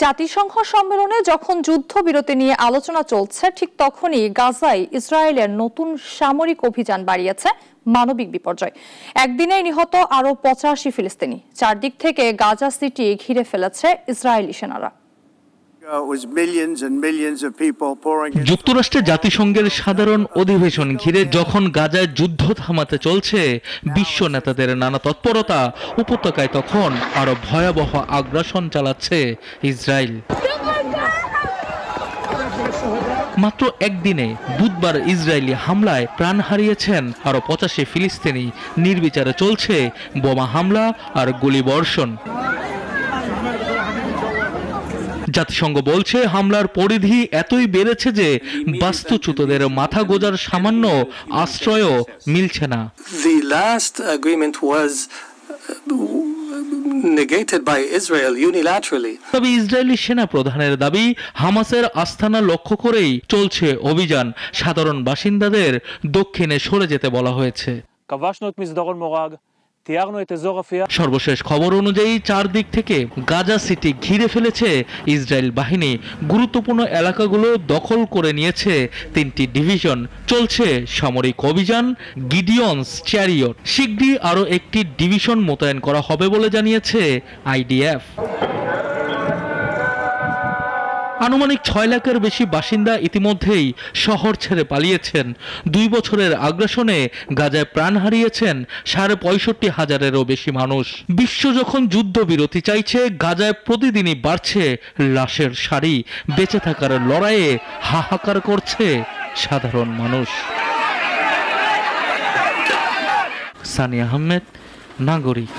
জাতিসংঘ সম্মেলনে যখন যুদ্ধবিরতি নিয়ে আলোচনা চলছে ঠিক তখনই গাজায় ইসরায়েলের নতুন সামরিক অভিযান বাড়িয়েছে মানবিক বিপর্যয়। একদিনেই নিহত আরো ৮৫ ফিলিস্তিনি। চারদিক থেকে গাজা সিটি ঘিরে ফেলেছে ইসরায়েলি সেনারা। যুক্তরাষ্ট্রে জাতিসংঘের সাধারণ অধিবেশন ঘিরে যখন গাজায় যুদ্ধ থামাতে চলছে বিশ্ব নেতাদের নানা তৎপরতা, উপত্যকায় তখন আরো ভয়াবহ আগ্রাসন চালাচ্ছে ইসরায়েল। মাত্র একদিনে বুধবার ইসরায়েলি হামলায় প্রাণ হারিয়েছেন আরো ৮৫ ফিলিস্তিনি। নির্বিচারে চলছে বোমা হামলা আর গুলিবর্ষণ। জাতিসংঘ বলছে হামলার পরিধি এতই বেড়েছে যে বাস্তুচ্যুতদের মাথা গোজার সামান্য আশ্রয়ও মিলছে না। The last agreement was negated by Israel unilaterally. তবে ইসরায়েলি সেনা প্রধানের দাবি হামাসের আস্তানা লক্ষ্য করেই চলছে অভিযান। সাধারণ বাসিন্দাদের দক্ষিণে সরে যেতে বলা হয়েছে। সর্বশেষ খবর অনুযায়ী চারদিক থেকে গাজা সিটি ঘিরে ফেলেছে ইসরায়েল বাহিনী। গুরুত্বপূর্ণ এলাকাগুলো দখল করে নিয়েছে 3টি ডিভিশন। চলছে সামরিক অভিযান গিডিয়নস চ্যারিয়ট। শীঘ্রই আরও একটি ডিভিশন মোতায়েন করা হবে বলে জানিয়েছে আইডিএফ। আনুমানিক 6 লাখের বেশি বাসিন্দা ইতিমধ্যেই শহর ছেড়ে পালিয়েছেন। 2 বছরের আগ্রাসনে গাজায় প্রাণ হারিয়েছেন 65,500-এরও বেশি মানুষ। বিশ্ব যখন যুদ্ধবিরতি চাইছে, গাজায় প্রতিদিনই বাড়ছে লাশের সারি। বেঁচে থাকার লড়াইয়ে হাহাকার করছে সাধারণ মানুষ। সানি আহমেদ, নাগরিক।